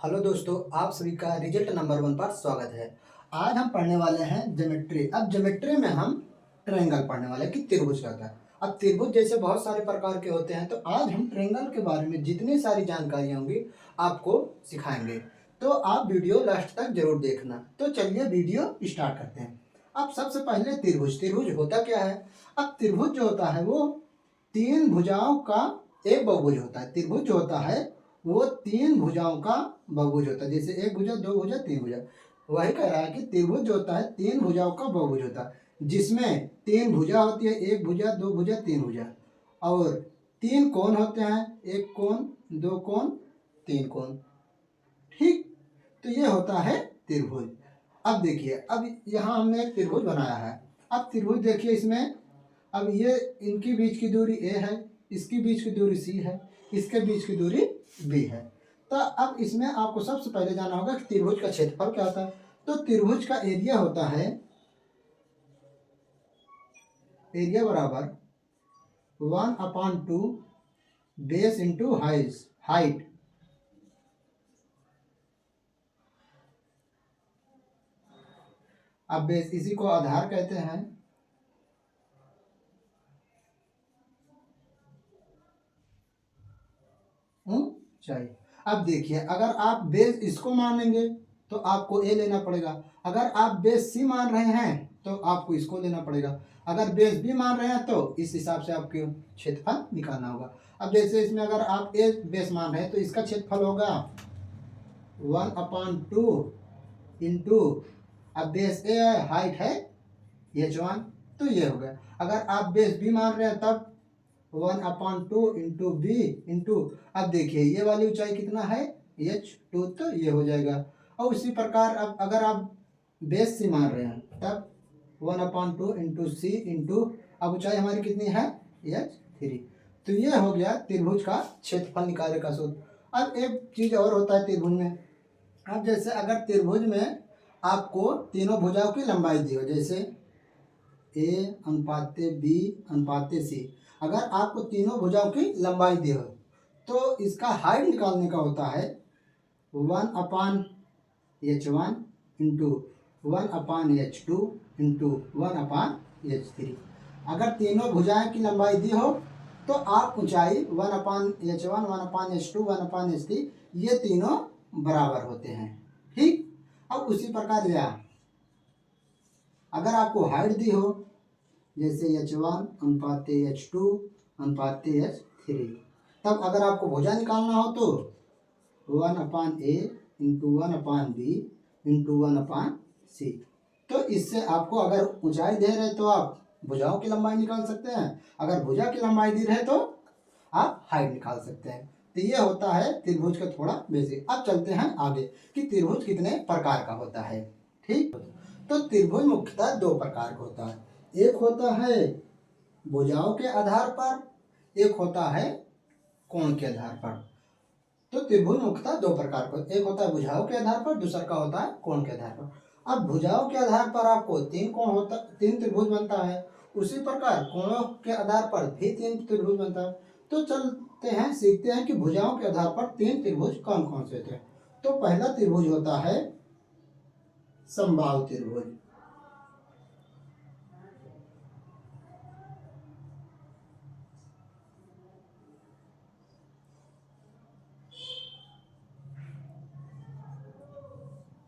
Hello दोस्तों, आप सभी का रिजल्ट नंबर 1 पर स्वागत है। आज हम पढ़ने वाले हैं ज्योमेट्री। अब ज्योमेट्री में हम ट्रायंगल पढ़ने वाले हैं कि त्रिभुज क्या होता है। अब त्रिभुज जैसे बहुत सारे प्रकार के होते हैं, तो आज हम ट्रायंगल के बारे में जितनी सारी जानकारी होंगी आपको सिखाएंगे। तो आप वीडियो लास्ट तक जरूर देखना। तो चलिए वीडियो स्टार्ट करते हैं। अब सबसे पहले त्रिभुज त्रिभुज होता क्या है। अब त्रिभुज जो होता है वो तीन भुजाओं का एक बहुभुज होता है। त्रिभुज जो होता है वो तीन भुजाओं का बहुभुज होता है। जैसे एक भुजा, दो भुजा, तीन भुजा। वही कह रहा है कि त्रिभुज जो होता है तीन भुजाओं का बहुभुज होता है, जिसमें तीन भुजा होती है, एक भुजा, दो भुजा, तीन भुजा। और तीन कोण होते हैं, एक कोण, दो कोण, तीन कोण। ठीक, तो ये होता है त्रिभुज। अब देखिए, अब यहाँ हमने एक त्रिभुज बनाया है। अब त्रिभुज देखिए, इसमें अब ये इनकी बीच की दूरी ए है, इसकी बीच की दूरी सी है, इसके बीच की दूरी बी है। तो अब इसमें आपको सबसे पहले जाना होगा कि त्रिभुज का क्षेत्रफल क्या होता है। तो त्रिभुज का एरिया होता है, एरिया बराबर 1/2 बेस इंटू हाइट। अब बेस इसी को आधार कहते हैं। चाहिए। अब देखिए, अगर आप बेस इसको मानेंगे तो आपको ए लेना पड़ेगा। अगर आप बेस सी मान रहे हैं तो आपको इसको लेना पड़ेगा। अगर बेस बी मान रहे हैं तो इस हिसाब से आपको क्षेत्रफल निकालना होगा। अब जैसे इसमें अगर आप ए बेस मान रहे हैं तो इसका क्षेत्रफल होगा 1/2 इंटू, अब बेस ए है, हाइट है h1, तो ये हो गया। अगर आप बेस बी मान रहे हैं तब 1/2 इंटू बी इंटू, अब देखिए ये वाली ऊंचाई कितना है h2, तो ये हो जाएगा। और उसी प्रकार अब अगर आप बेस सी मान रहे हैं तब 1/2 इंटू सी इंटू, अब ऊंचाई हमारी कितनी है h3। तो ये हो गया त्रिभुज का क्षेत्रफल निकालने का सूत्र। अब एक चीज और होता है त्रिभुज में। अब जैसे अगर त्रिभुज में आपको तीनों भुजाओं की लंबाई दी हो, जैसे ए अनुपाते बी अनुपाते सी, अगर आपको तीनों भुजाओं की लंबाई दी हो तो इसका हाइट निकालने का होता है 1/h1 into 1/h2 into 1/h3। अगर तीनों भुजाएं की लंबाई दी हो तो आप ऊंचाई 1/h1 1/h2 1/h3 ये तीनों बराबर होते हैं। ठीक, अब उसी प्रकार यहाँ अगर आपको हाइट दी हो, जैसे h1 अनुपाते h2 अनुपाते h3, तब अगर आपको भुजा निकालना हो तो 1/a into 1/b into 1/c। तो इससे आपको अगर ऊंचाई दे रहे तो आप भुजाओं की लंबाई निकाल सकते हैं, अगर भुजा की लंबाई दी रहे तो आप हाइट निकाल सकते हैं। तो ये होता है त्रिभुज का थोड़ा बेसिक। अब चलते हैं आगे कि त्रिभुज कितने प्रकार का होता है। ठीक, तो त्रिभुज मुख्यतः दो प्रकार का होता है। एक होता है भुजाओं के आधार पर, एक होता है कोण के आधार पर। तो त्रिभुज मुख्यतः दो प्रकार का, एक होता है भुजाओं के आधार पर, दूसरा का होता है कोण के आधार पर। अब भुजाओं के आधार पर आपको तीन त्रिभुज बनता है। उसी प्रकार कोणों के आधार पर भी तीन त्रिभुज बनता है। तो चलते हैं, सीखते हैं कि भुजाओं के आधार पर तीन त्रिभुज कौन कौन से होते हैं। तो पहला त्रिभुज होता है समबाहु त्रिभुज।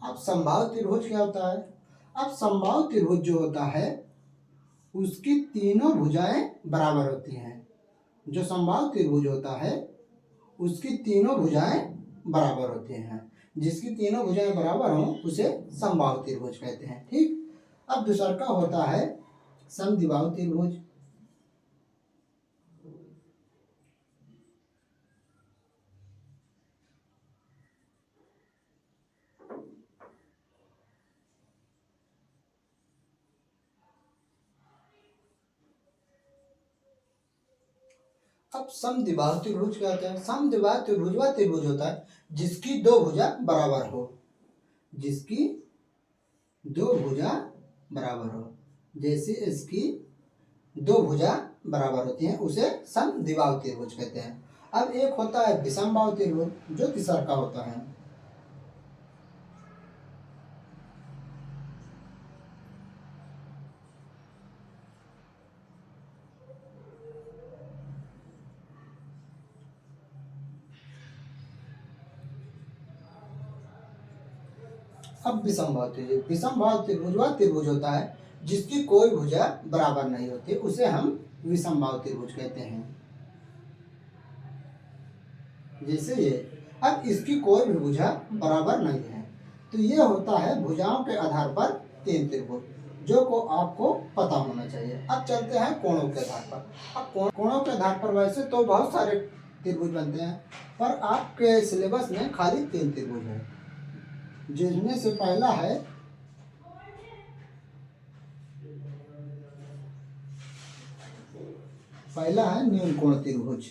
अब समबाहु त्रिभुज क्या होता है। अब समबाहु त्रिभुज जो होता है उसकी तीनों भुजाएं बराबर होती हैं। जो समबाहु त्रिभुज होता है उसकी तीनों भुजाएं बराबर होती हैं। जिसकी तीनों भुजाएं बराबर हों उसे समबाहु त्रिभुज कहते हैं। ठीक, अब दूसरा का होता है समद्विबाहु त्रिभुज। अब समद्विबाहु त्रिभुज क्या होता है। समद्विबाहु त्रिभुज वह त्रिभुज होता है जिसकी दो भुजा बराबर हो, जिसकी दो भुजा बराबर हो। जैसे इसकी दो भुजा बराबर होती हैं उसे समद्विबाहु त्रिभुज कहते हैं। अब एक होता है विषमबाहु त्रिभुज जो तीसरा का होता है। अब विषमबाहु त्रिभुज, विषमबाहु त्रिभुज वह त्रिभुज होता है जिसकी कोई भुजा बराबर नहीं होती, उसे हम विषमबाहु त्रिभुज कहते हैं। जैसे ये, अब इसकी कोई भी भुजा बराबर नहीं है, तो ये होता है भुजाओं के आधार पर तीन त्रिभुज, जो को आपको पता होना चाहिए। अब चलते हैं कोणों के आधार पर। अब कोणों के आधार पर वैसे तो बहुत सारे त्रिभुज बनते हैं, पर आपके सिलेबस में खाली तीन त्रिभुज है, जिसमें से पहला है न्यून कोण त्रिभुज।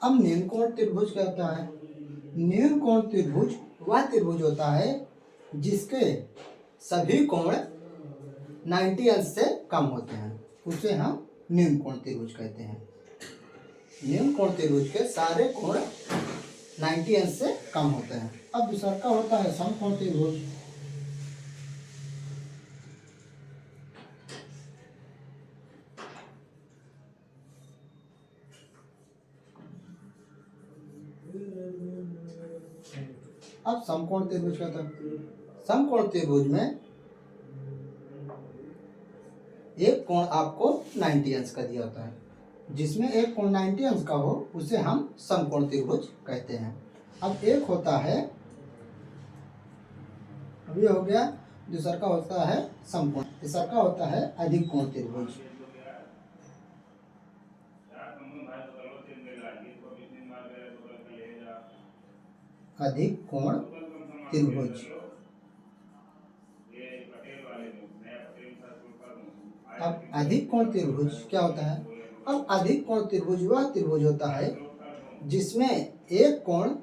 अब न्यून कोण त्रिभुज क्या होता है? न्यून कोण त्रिभुज वह त्रिभुज होता है जिसके सभी कोण 90 अंश से कम होते हैं, उसे हम न्यून कोण त्रिभुज कहते हैं। न्यून कोण त्रिभुज के सारे कोण 90 अंश से कम होते हैं। अब दूसरा का होता है समकोण त्रिभुज। अब समकोण त्रिभुज क्या था? समकोण त्रिभुज में एक कोण आपको 90 अंश का दिया होता है, जिसमें एक कोण 90 अंश का हो उसे हम समकोण त्रिभुज कहते हैं। अब एक होता है, अभी हो गया, दूसरा का होता है समकोण, तीसरा का होता है अधिक कोण त्रिभुज। अधिक कोण त्रिभुज। अब अधिक कोण त्रिभुज क्या होता है? अब अधिक कोण त्रिभुज वह त्रिभुज होता है जिसमें एक कोण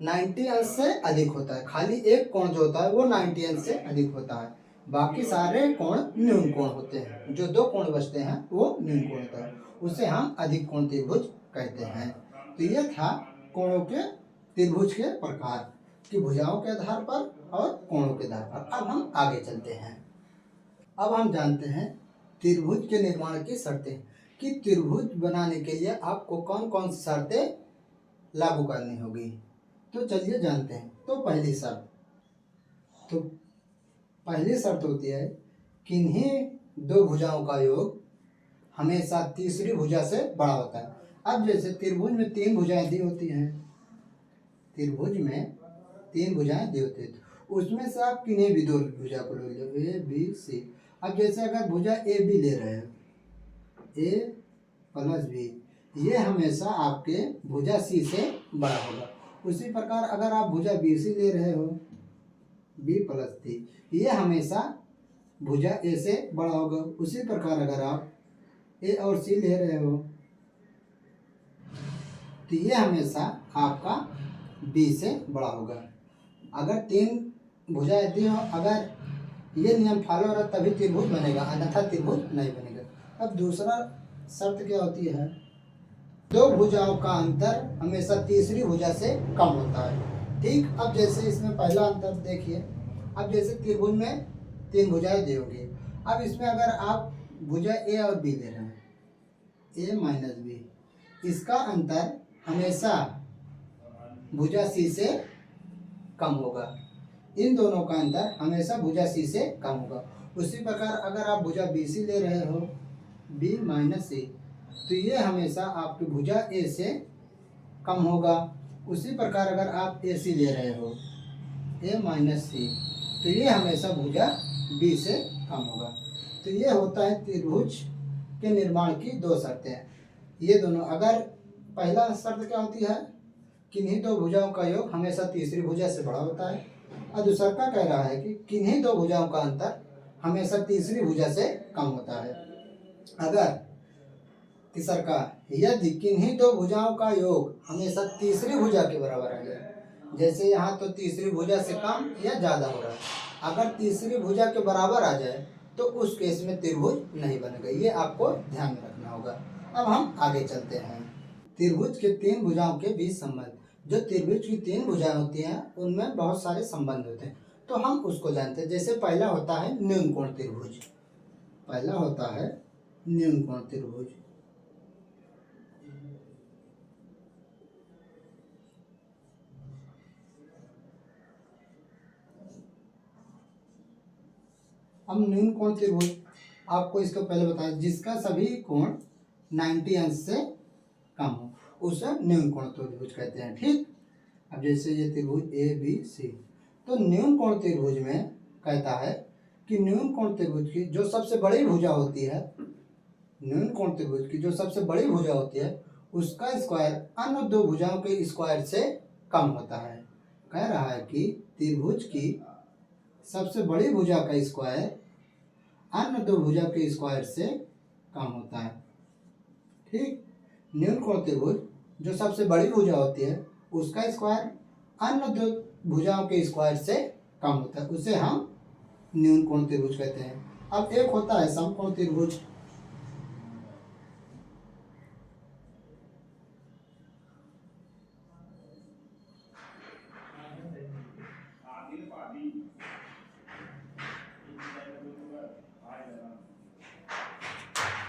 90 अंश से अधिक होता है, खाली एक कोण जो होता है वो 90 अंश से अधिक होता है, बाकी सारे कोण न्यून कोण होते हैं। जो दो कोण बचते हैं वो न्यून कोण होता है, उसे हम अधिक कोण त्रिभुज कहते हैं। तो ये था कोणों के त्रिभुज के प्रकार की भुजाओं के आधार पर और कोणों के आधार पर। अब हम आगे चलते हैं। अब हम जानते हैं त्रिभुज के निर्माण की शर्तें, कि त्रिभुज बनाने के लिए आपको कौन कौन सी शर्तें लागू करनी होगी। तो चलिए जानते हैं। तो पहली शर्त होती है किन्हीं दो भुजाओं का योग हमेशा तीसरी भुजा से बड़ा होता है। अब जैसे त्रिभुज में तीन भुजाएं दी होती हैं, त्रिभुज में तीन भुजाएं दी होती है, उसमें से आप किन्हीं भी दो भुजा को ले लो, ए बी सी। अब जैसे अगर भुजा ए बी ले रहे हैं, ए प्लस बी, ये हमेशा आपके भुजा सी से बड़ा होगा। उसी प्रकार अगर आप भुजा बी सी ले रहे हो, बी प्लस सी, ये हमेशा भुजा ए से बड़ा होगा। उसी प्रकार अगर आप ए और सी ले रहे हो तो ये हमेशा आपका बी से बड़ा होगा। अगर तीन भुजाएं दी हो, अगर ये नियम फॉलो हो रहा तभी त्रिभुज बनेगा, अन्यथा त्रिभुज नहीं बनेगा। अब दूसरा शर्त क्या होती है? दो भुजाओं का अंतर हमेशा तीसरी भुजा से कम होता है। ठीक, अब जैसे इसमें पहला अंतर देखिए। अब जैसे त्रिभुज में तीन भुजाएं दी होगी, अब इसमें अगर आप भुजा ए और बी ले रहे हैं, ए माइनस बी, इसका अंतर हमेशा भुजा सी से कम होगा। इन दोनों का अंतर हमेशा भुजा सी से कम होगा। उसी प्रकार अगर आप भुजा बी सी ले रहे हो, बी माइनस सी, तो ये हमेशा आपकी भुजा ए से कम होगा। उसी प्रकार अगर आप ए सी ले रहे हो, ए माइनस सी, तो ये हमेशा भुजा बी से कम होगा। तो ये होता है त्रिभुज के निर्माण की दो शर्तें। ये दोनों, अगर पहला शर्त क्या होती है? किन्हीं दो भुजाओं का योग हमेशा तीसरी भुजा से बड़ा होता है। और दूसरा का कह रहा है कि किन्हीं दो भुजाओं का अंतर हमेशा तीसरी भुजा से कम होता है। अगर तीसरा का, यदि किन्हीं दो भुजाओं का योग हमेशा तीसरी भुजा के बराबर आ जाए, जैसे यहाँ तो तीसरी भुजा से कम या ज़्यादा हो रहा है, अगर तीसरी भुजा के बराबर आ जाए तो उस केस में त्रिभुज नहीं बनेगा। ये आपको ध्यान में रखना होगा। अब हम आगे चलते हैं। त्रिभुज के तीन भुजाओं के बीच संबंध। जो त्रिभुज की तीन भुजाएं होती हैं उनमें बहुत सारे संबंध होते हैं, तो हम उसको जानते हैं। जैसे पहला होता है न्यून कोण त्रिभुज। पहला होता है न्यून कोण त्रिभुज। अब न्यून कोण त्रिभुज आपको इसको पहले बताया, जिसका सभी कोण 90 अंश से कम हो उसे न्यून कोण त्रिभुज कहते हैं। ठीक, अब जैसे ये त्रिभुज ए बी सी, तो न्यून कोण त्रिभुज में कहता है कि न्यून कोण त्रिभुज की जो सबसे बड़ी भुजा होती है, न्यून कोण त्रिभुज की जो सबसे बड़ी भुजा होती है उसका स्क्वायर अन्य दो भुजाओं के स्क्वायर से कम होता है। कह रहा है कि त्रिभुज की सबसे बड़ी भुजा का स्क्वायर अन्य दो भुजा के स्क्वायर से कम होता है। ठीक, न्यून कोण त्रिभुज जो सबसे बड़ी भुजा होती है उसका स्क्वायर अन्य दो भुजाओं के स्क्वायर से कम होता है, उसे हम न्यून कोण त्रिभुज कहते हैं। अब एक होता है समकोण त्रिभुज।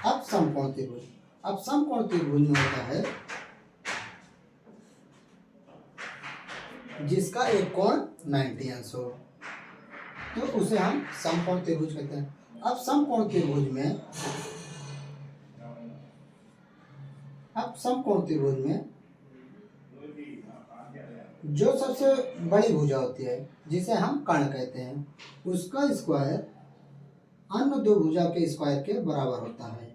अब समकोण त्रिभुज, अब समकोण त्रिभुज में होता है जिसका एक कोण 90 अंश हो, तो उसे हम समकोण त्रिभुज कहते हैं। अब समकोण त्रिभुज में, अब समकोण त्रिभुज में जो सबसे बड़ी भुजा होती है जिसे हम कर्ण कहते हैं उसका स्क्वायर अन्य दो भुजा के स्क्वायर के बराबर होता है।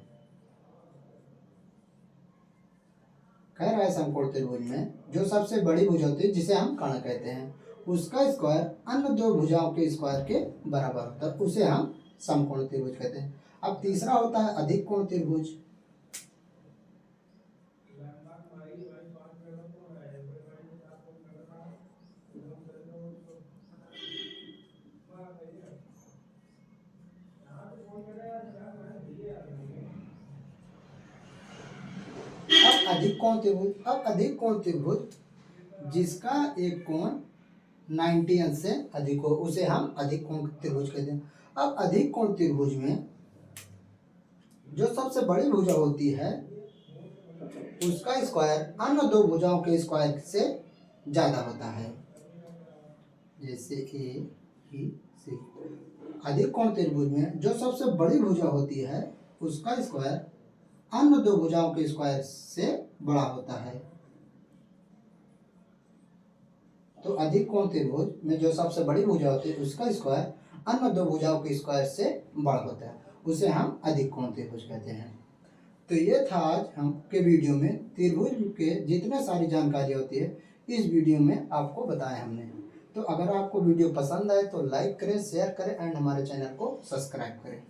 कह रहा है समकोण त्रिभुज में जो सबसे बड़ी भुजा होती है जिसे हम कर्ण कहते हैं उसका स्क्वायर अन्य दो भुजाओं के स्क्वायर के बराबर होता है, उसे हम समकोण त्रिभुज कहते हैं। अब तीसरा होता है अधिक कोण त्रिभुज। अब अधिक कोण त्रिभुज, अब अधिक कोण त्रिभुज जिसका एक कोण 90 अंश से अधिक हो उसे हम अधिक कोण त्रिभुज कहते हैं। अब अधिक कोण त्रिभुज में जो सबसे बड़ी भुजा होती है उसका स्क्वायर अन्य दो भुजाओं के स्क्वायर से ज्यादा होता है, जैसे ए बी सी। अधिक कोण त्रिभुज में जो सबसे बड़ी भुजा होती है उसका स्क्वायर अन्य दो भुजाओं के स्क्वायर से बड़ा होता है। तो अधिक कोण त्रिभुज में जो सबसे बड़ी भुजा होती है उसका स्क्वायर अन्य दो भुजाओं के स्क्वायर से बड़ा होता है, उसे हम अधिक कोण त्रिभुज कहते हैं। तो ये था आज हम के वीडियो में त्रिभुज के जितने सारी जानकारी होती है इस वीडियो में आपको बताया हमने। तो अगर आपको वीडियो पसंद आए तो लाइक करें, शेयर करें एंड हमारे चैनल को सब्सक्राइब करें।